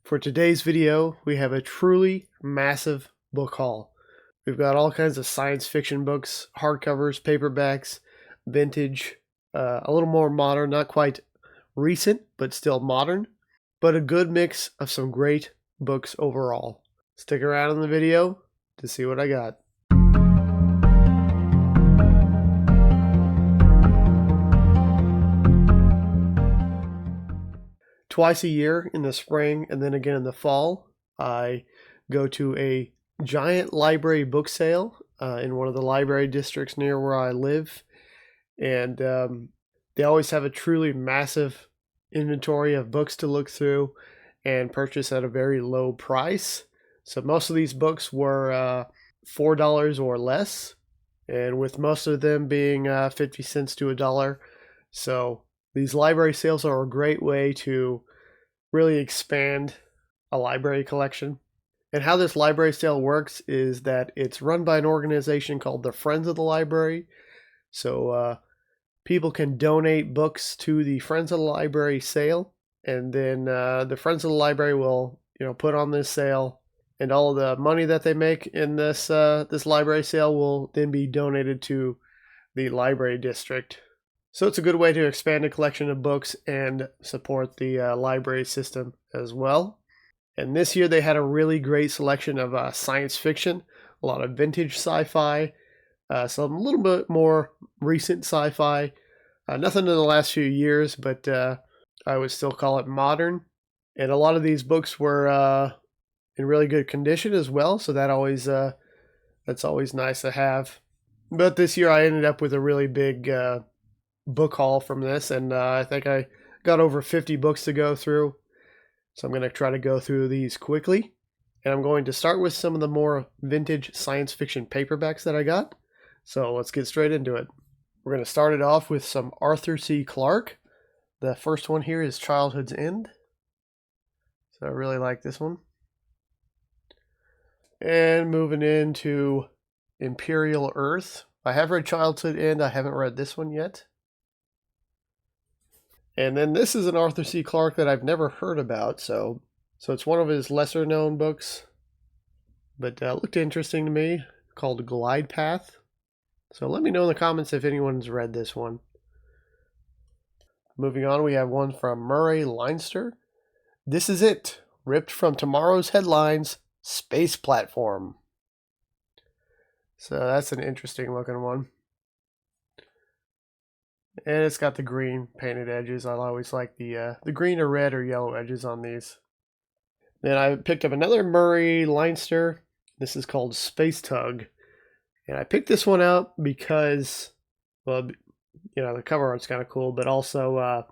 For today's video, we have a truly massive book haul. We've got all kinds of science fiction books, hardcovers, paperbacks, vintage, a little more modern, not quite recent, but still modern, but a good mix of some great books overall. Stick around in the video to see what I got. Twice a year in the spring and then again in the fall, I go to a giant library book sale in one of the library districts near where I live. And they always have a truly massive inventory of books to look through and purchase at a very low price. So most of these books were $4 or less, and with most of them being 50 cents to $1. So these library sales are a great way to really expand a library collection. And how this library sale works is that it's run by an organization called the Friends of the Library. So people can donate books to the Friends of the Library sale, and then the Friends of the Library will, put on this sale, and all of the money that they make in this library sale will then be donated to the library district. So it's a good way to expand a collection of books and support the library system as well. And this year they had a really great selection of science fiction, a lot of vintage sci-fi, some a little bit more recent sci-fi. Nothing in the last few years, but I would still call it modern. And a lot of these books were in really good condition as well, so that's always nice to have. But this year I ended up with a really big book haul from this, and I think I got over 50 books to go through. So I'm going to try to go through these quickly. And I'm going to start with some of the more vintage science fiction paperbacks that I got. So let's get straight into it. We're going to start it off with some Arthur C. Clarke. The first one here is Childhood's End. So I really like this one. And moving into Imperial Earth. I have read Childhood's End. I haven't read this one yet. And then this is an Arthur C. Clarke that I've never heard about, so it's one of his lesser known books, but looked interesting to me, called Glide Path. So let me know in the comments if anyone's read this one. Moving on, we have one from Murray Leinster. This Is It, ripped from tomorrow's headlines, Space Platform. So that's an interesting looking one. And it's got the green painted edges. I always like the green or red or yellow edges on these. Then I picked up another Murray Leinster. This is called Space Tug. And I picked this one out because, well, the cover art's kind of cool, but also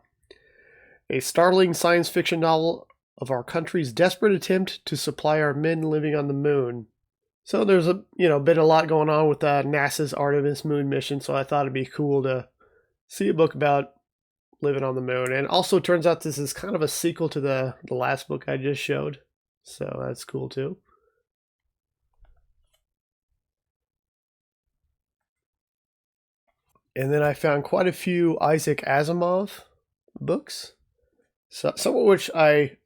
a startling science fiction novel of our country's desperate attempt to supply our men living on the moon. So there's been a lot going on with NASA's Artemis moon mission, so I thought it'd be cool to see a book about living on the moon. And also turns out this is kind of a sequel to the last book I just showed. So that's cool too. And then I found quite a few Isaac Asimov books. So some of which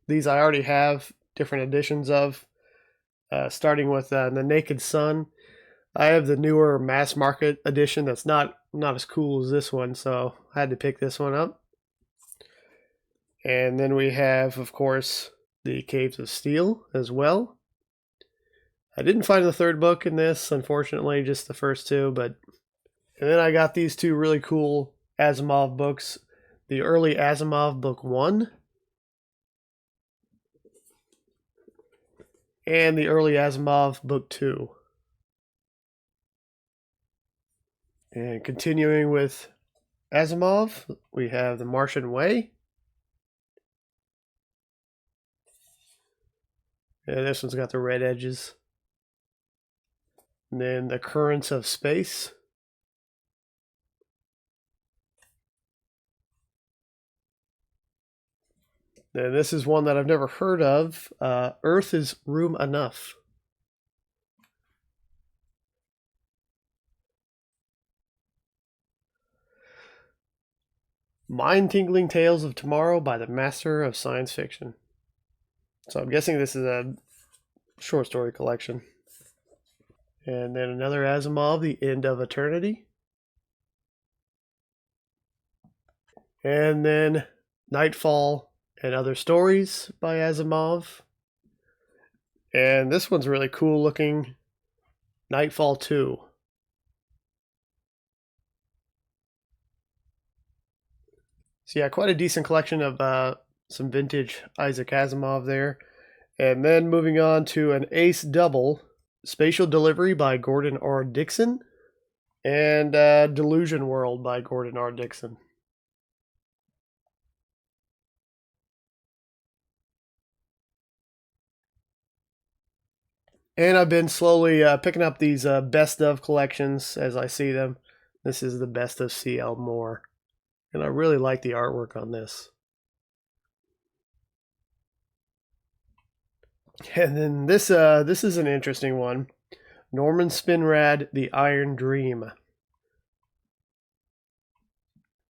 these I already have different editions of. Starting with The Naked Sun. I have the newer mass market edition that's not as cool as this one, so I had to pick this one up. And then we have, of course, The Caves of Steel as well. I didn't find the third book in this, unfortunately, just the first two. And then I got these two really cool Asimov books. The Early Asimov Book 1 and the Early Asimov Book 2. And continuing with Asimov, we have The Martian Way. And this one's got the red edges. And then The Currents of Space. And this is one that I've never heard of. Earth is Room Enough. Mind-tingling tales of tomorrow by the master of science fiction. So I'm guessing this is a short story collection. And then another Asimov, The End of Eternity. And then Nightfall and Other Stories by Asimov. And this one's really cool looking. Nightfall 2. So yeah, quite a decent collection of some vintage Isaac Asimov there. And then moving on to an ace double, Spatial Delivery by Gordon R. Dickson, and Delusion World by Gordon R. Dickson. And I've been slowly picking up these best of collections as I see them. This is the best of C.L. Moore. And I really like the artwork on this. And then this is an interesting one. Norman Spinrad, The Iron Dream.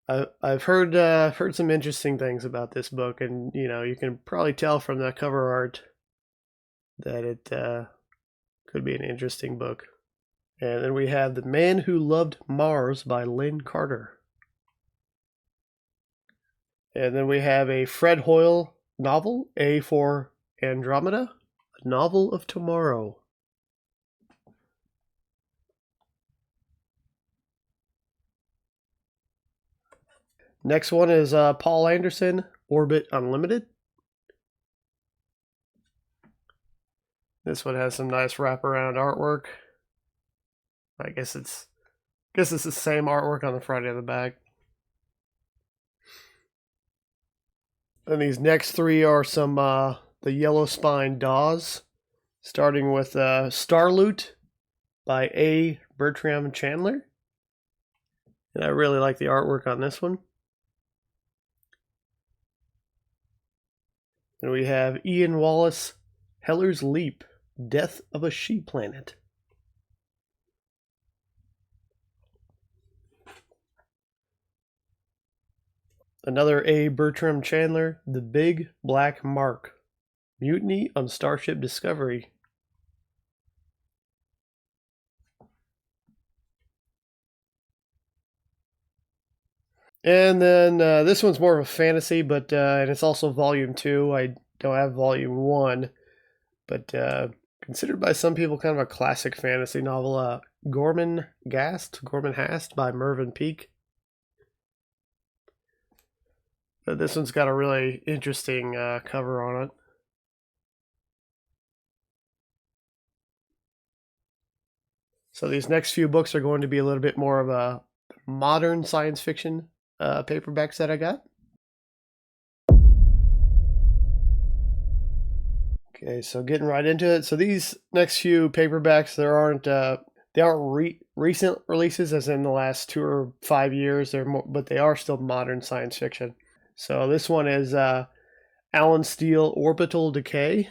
I've heard some interesting things about this book, and you can probably tell from the cover art that it could be an interesting book. And then we have The Man Who Loved Mars by Lynn Carter. And then we have a Fred Hoyle novel, A for Andromeda, A Novel of Tomorrow. Next one is Paul Anderson, Orbit Unlimited. This one has some nice wraparound artwork. I guess it's the same artwork on the front and the back. And these next three are some the Yellow Spine Daws, starting with Starloot by A. Bertram Chandler. And I really like the artwork on this one. And we have Ian Wallace, Heller's Leap, Death of a Sheep Planet. Another A. Bertram Chandler, The Big Black Mark, Mutiny on Starship Discovery. And then this one's more of a fantasy, but and it's also volume 2. I don't have volume 1, but considered by some people kind of a classic fantasy novel, Gorman Hast by Mervyn Peake. But this one's got a really interesting cover on it. So these next few books are going to be a little bit more of a modern science fiction paperbacks that I got. Okay, so getting right into it. So these next few paperbacks, they aren't recent releases, as in the last 2 or 5 years. But they are still modern science fiction. So this one is Alan Steele, Orbital Decay.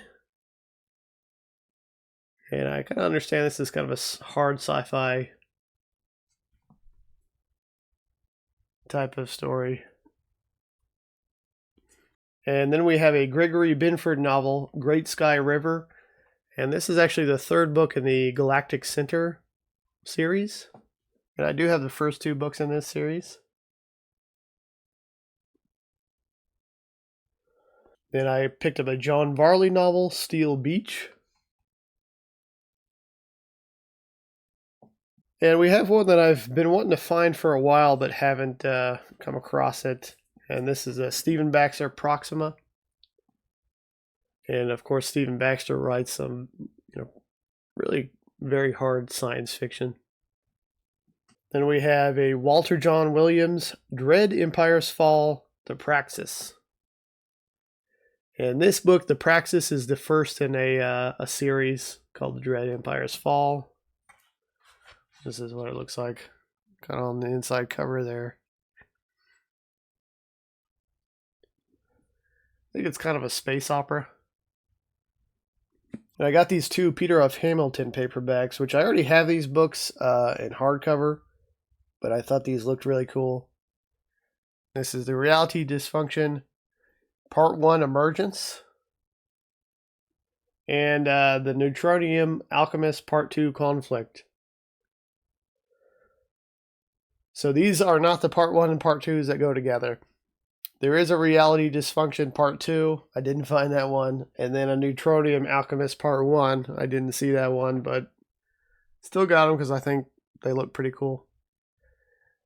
And I kind of understand this is kind of a hard sci-fi type of story. And then we have a Gregory Binford novel, Great Sky River. And this is actually the third book in the Galactic Center series. And I do have the first 2 books in this series. Then I picked up a John Varley novel, Steel Beach. And we have one that I've been wanting to find for a while but haven't come across it. And this is a Stephen Baxter Proxima. And of course, Stephen Baxter writes some, really very hard science fiction. Then we have a Walter John Williams, Dread Empire's Fall, The Praxis. And this book, The Praxis, is the first in a series called The Dread Empire's Fall. This is what it looks like, kind of on the inside cover there. I think it's kind of a space opera. And I got these 2 Peter F. Hamilton paperbacks, which I already have these books in hardcover, but I thought these looked really cool. This is The Reality Dysfunction, Part 1, Emergence. and the Neutronium Alchemist Part 2 Conflict. So these are not the Part 1 and Part 2s that go together. There is a Reality Dysfunction Part 2. I didn't find that one. And then a Neutronium Alchemist Part 1. I didn't see that one, but still got them because I think they look pretty cool.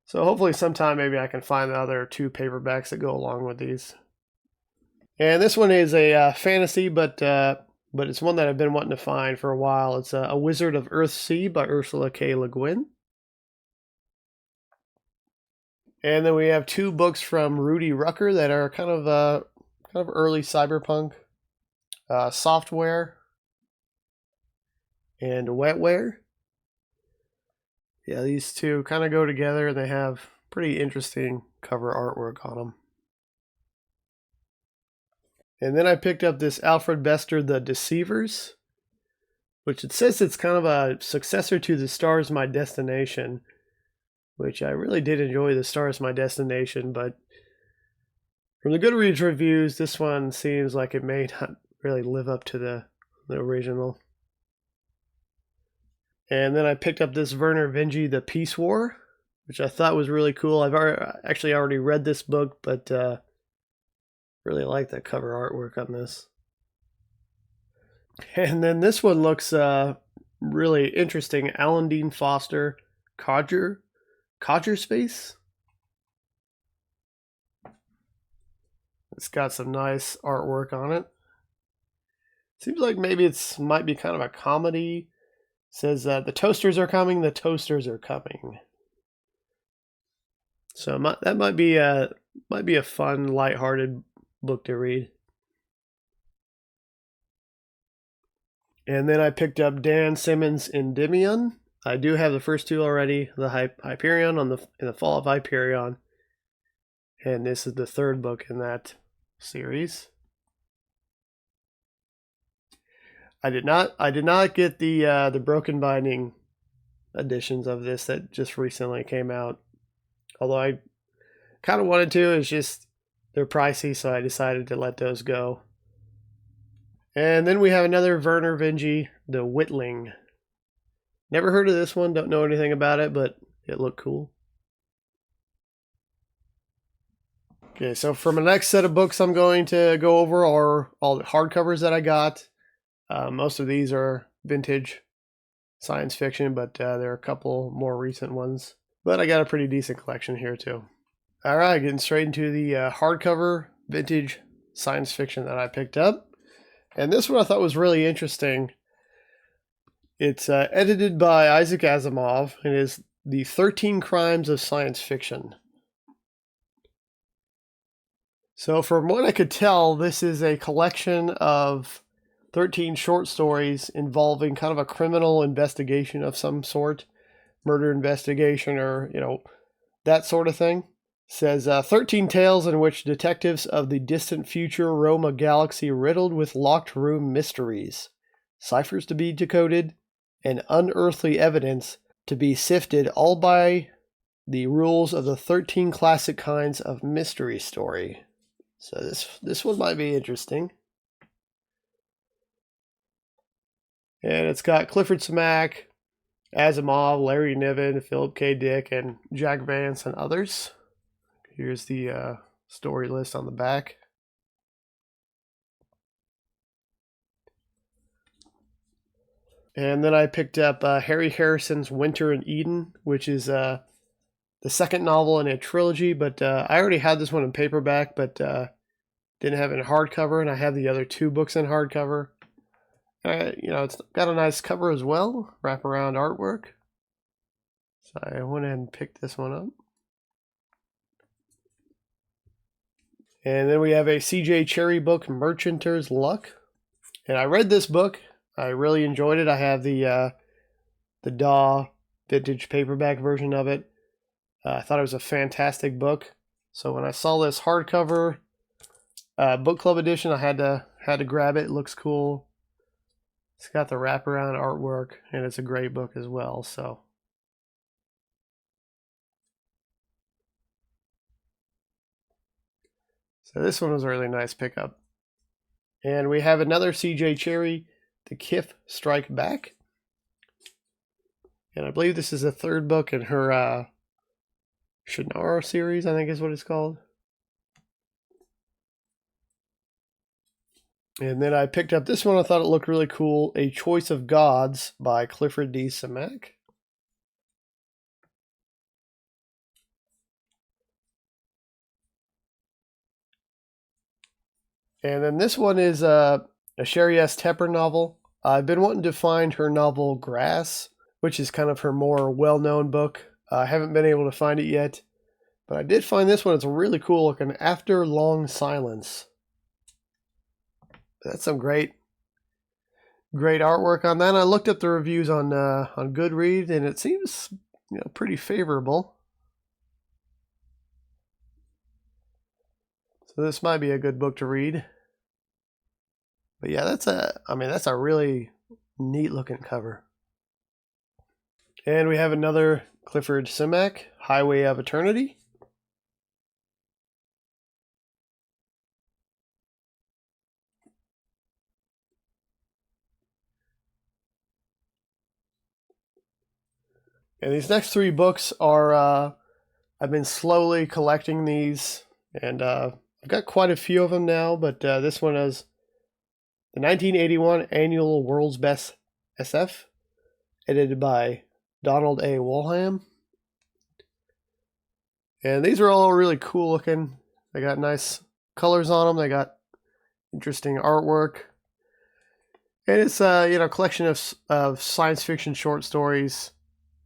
So hopefully sometime maybe I can find the other 2 paperbacks that go along with these. And this one is a fantasy, but it's one that I've been wanting to find for a while. It's A Wizard of Earthsea by Ursula K. Le Guin. And then we have 2 books from Rudy Rucker that are kind of early cyberpunk, Software and Wetware. Yeah, these 2 kind of go together, and they have pretty interesting cover artwork on them. And then I picked up this Alfred Bester, The Deceivers, which it says it's kind of a successor to The Stars My Destination, which I really did enjoy The Stars My Destination, but from the Goodreads reviews, this one seems like it may not really live up to the original. And then I picked up this Werner Vinge, The Peace War, which I thought was really cool. I've actually already read this book, but really like the cover artwork on this. And then this one looks really interesting. Alan Dean Foster, Codger Space. It's got some nice artwork on it. Seems like maybe it might be kind of a comedy. It says the toasters are coming. The toasters are coming. So that might be a fun, lighthearted book to read. And then I picked up Dan Simmons' Endymion. I do have the first 2 already. The Hyperion in the Fall of Hyperion, and this is the 3rd book in that series. I did not get the Broken Binding editions of this that just recently came out. Although I kind of wanted to, it's just they're pricey, so I decided to let those go. And then we have another Werner Vinge, The Whitling. Never heard of this one, don't know anything about it, but it looked cool. Okay, so for my next set of books I'm going to go over are all the hardcovers that I got. Most of these are vintage science fiction, but there are a couple more recent ones. But I got a pretty decent collection here too. All right, getting straight into the hardcover vintage science fiction that I picked up. And this one I thought was really interesting. It's edited by Isaac Asimov and is The 13 Crimes of Science Fiction. So from what I could tell, this is a collection of 13 short stories involving kind of a criminal investigation of some sort, murder investigation or, that sort of thing. It says 13 tales in which detectives of the distant future roam a galaxy riddled with locked room mysteries, ciphers to be decoded, and unearthly evidence to be sifted, all by the rules of the 13 classic kinds of mystery story. So this one might be interesting. And it's got Clifford Smack, Asimov, Larry Niven, Philip K. Dick, and Jack Vance, and others. Here's the story list on the back. And then I picked up Harry Harrison's Winter in Eden, which is the second novel in a trilogy, but I already had this one in paperback, but didn't have it in hardcover, and I have the other 2 books in hardcover. It's got a nice cover as well, wraparound artwork. So I went ahead and picked this one up. And then we have a C.J. Cherry book, Merchanter's Luck. And I read this book. I really enjoyed it. I have the DAW vintage paperback version of it. I thought it was a fantastic book. So when I saw this hardcover book club edition, I had to grab it. It looks cool. It's got the wraparound artwork, and it's a great book as well. So this one was a really nice pickup. And we have another C.J. Cherry, The Kif Strike Back. And I believe this is the third book in her Shannara series, I think is what it's called. And then I picked up this one. I thought it looked really cool. A Choice of Gods by Clifford D. Simak. And then this one is a Sherry S. Tepper novel. I've been wanting to find her novel Grass, which is kind of her more well-known book. I haven't been able to find it yet, but I did find this one. It's really cool looking. After Long Silence. That's some great artwork on that. I looked up the reviews on Goodreads, and it seems pretty favorable. So this might be a good book to read. But yeah, that's a really neat looking cover. And we have another Clifford Simak, Highway of Eternity. And these next three books are, I've been slowly collecting these, and I've got quite a few of them now, but this one is the 1981 Annual World's Best SF, edited by Donald A. Woolham. And these are all really cool looking. They got nice colors on them. They got interesting artwork. And it's a collection of science fiction short stories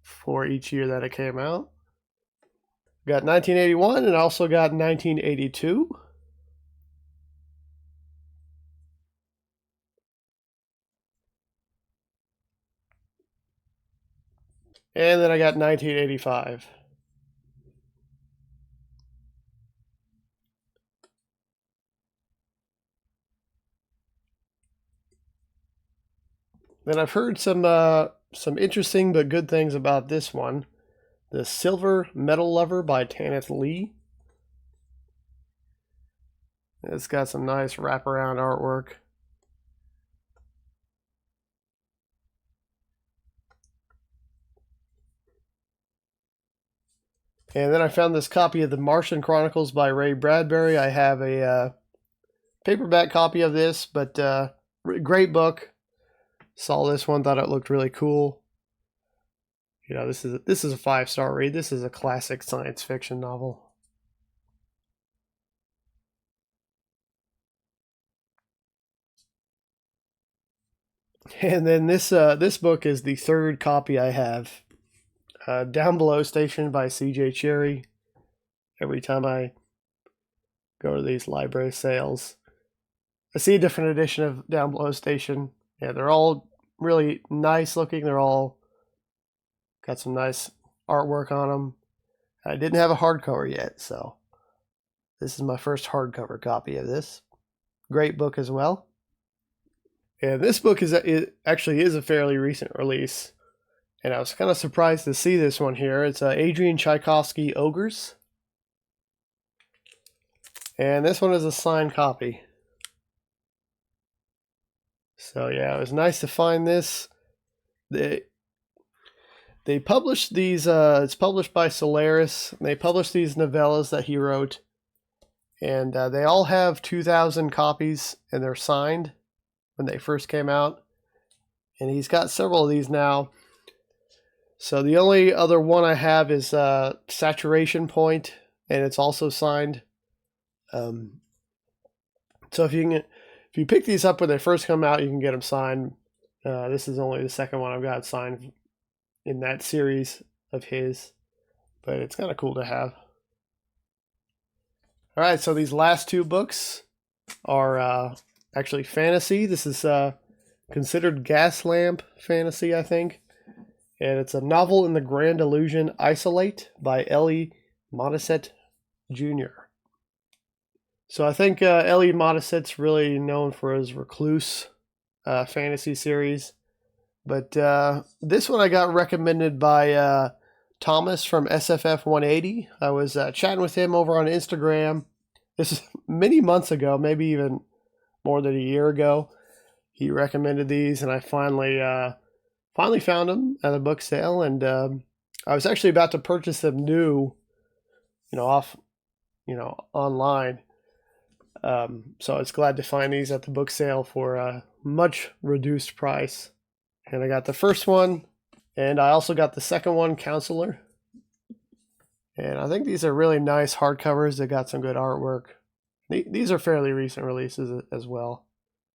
for each year that it came out. Got 1981 and also got 1982. And then I got 1985. Then I've heard some interesting but good things about this one. The Silver Metal Lover by Tanith Lee. It's got some nice wraparound artwork. And then I found this copy of The Martian Chronicles by Ray Bradbury. I have a paperback copy of this, but great book. Saw this one, thought it looked really cool. This is a 5-star read. This is a classic science fiction novel. And then this book is the third copy I have. Down Below Station by C.J. Cherryh. Every time I go to these library sales, I see a different edition of Down Below Station. Yeah, they're all really nice looking. They're all got some nice artwork on them. I didn't have a hardcover yet, so this is my first hardcover copy of this. Great book as well. And this book actually is a fairly recent release. And I was kind of surprised to see this one here. It's Adrian Tchaikovsky Ogres. And this one is a signed copy. So yeah, it was nice to find this. They published these, it's published by Solaris. They published these novellas that he wrote. And they all have 2,000 copies, and they're signed when they first came out. And he's got several of these now. So the only other one I have is Saturation Point, and it's also signed. So if you pick these up when they first come out, you can get them signed. This is only the second one I've got signed in that series of his, but it's kind of cool to have. All right, so these last two books are actually fantasy. This is considered gas lamp fantasy, I think. And it's a novel in the Grand Illusion, Isolate, by L.E. Modisette Jr. So I think L.E. Modisette's really known for his recluse fantasy series. But this one I got recommended by Thomas from SFF 180. I was chatting with him over on Instagram. This is many months ago, maybe even more than a year ago. He recommended these, and I finally found them at a book sale, and I was actually about to purchase them new, online. So I was glad to find these at the book sale for a much reduced price. And I got the first one, and I also got the second one, Counselor. And I think these are really nice hardcovers. They got some good artwork. These are fairly recent releases as well.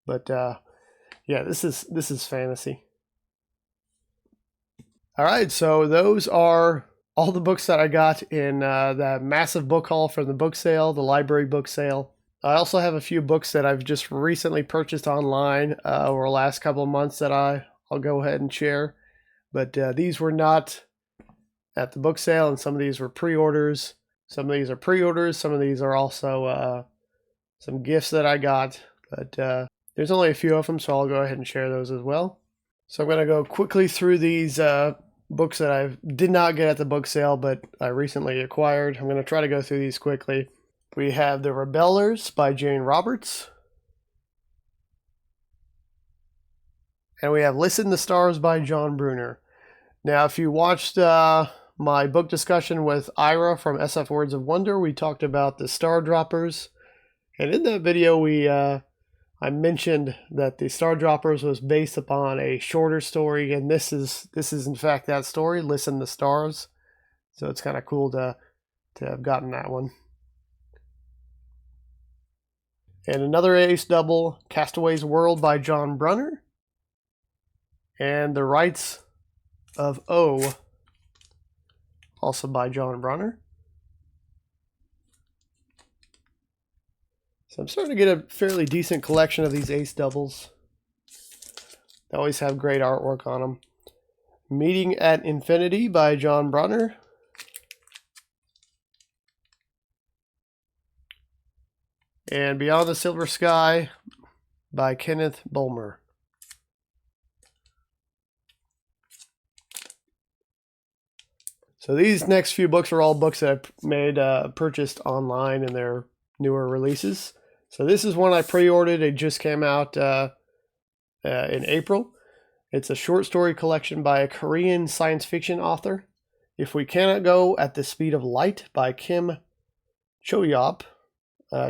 But yeah, this is fantasy. All right, so those are all the books that I got in that massive book haul from the book sale, the library book sale. I also have a few books that I've just recently purchased online over the last couple of months that I'll go ahead and share. But these were not at the book sale, and some of these were pre-orders. Some of these are pre-orders. Some of these are also some gifts that I got. But there's only a few of them, so I'll go ahead and share those as well. So I'm going to go quickly through these books that I did not get at the book sale, but I recently acquired. I'm going to try to go through these quickly. We have The Rebellers by Jane Roberts. And we have Listen to the Stars by John Brunner. Now, if you watched my book discussion with Ira from SF Words of Wonder, we talked about the Star Droppers. And in that video, I mentioned that the Star Droppers was based upon a shorter story, and this is in fact that story, Listen to the Stars. So it's kind of cool to have gotten that one. And another ace double, Castaway's World by John Brunner. And The Rights of O, also by John Brunner. So I'm starting to get a fairly decent collection of these ace doubles. They always have great artwork on them. Meeting at Infinity by John Brunner. And Beyond the Silver Sky by Kenneth Bulmer. So these next few books are all books that I've made purchased online in their newer releases. So this is one I pre-ordered. It just came out in April. It's a short story collection by a Korean science fiction author. If We Cannot Go at the Speed of Light by Kim Choyop,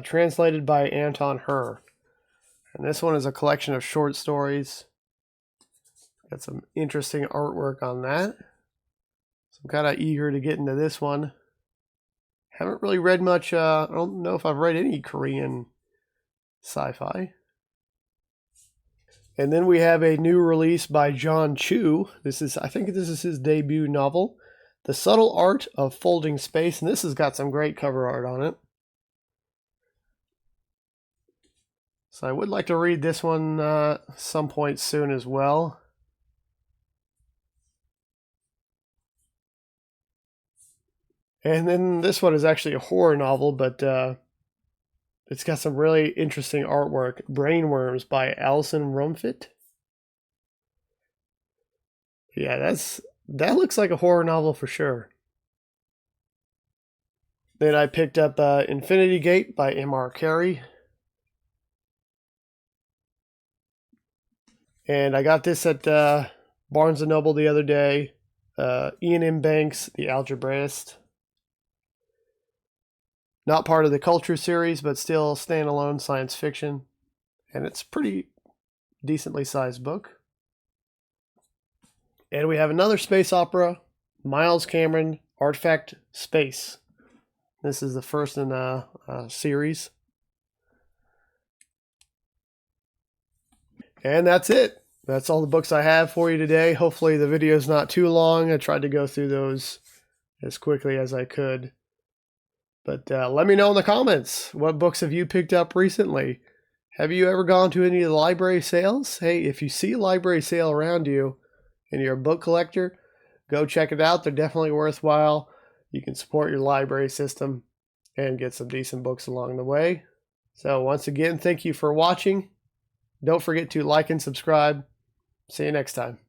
translated by Anton Herr. And this one is a collection of short stories. Got some interesting artwork on that. So I'm kind of eager to get into this one. Haven't really read much. I don't know if I've read any Korean sci-fi. And then we have a new release by John Chu. I think this is his debut novel, The Subtle Art of Folding Space. And this has got some great cover art on it. So I would like to read this one some point soon as well. And then this one is actually a horror novel, but it's got some really interesting artwork. Brainworms by Alison Rumfitt. Yeah, that looks like a horror novel for sure. Then I picked up Infinity Gate by M.R. Carey. And I got this at Barnes & Noble the other day. Ian M. Banks, The Algebraist. Not part of the Culture series, but still standalone science fiction. And it's a pretty decently sized book. And we have another space opera, Miles Cameron, Artifact Space. This is the first in a series. And that's it. That's all the books I have for you today. Hopefully the video is not too long. I tried to go through those as quickly as I could. But let me know in the comments, what books have you picked up recently? Have you ever gone to any of the library sales? Hey, if you see a library sale around you and you're a book collector, go check it out. They're definitely worthwhile. You can support your library system and get some decent books along the way. So once again, thank you for watching. Don't forget to like and subscribe. See you next time.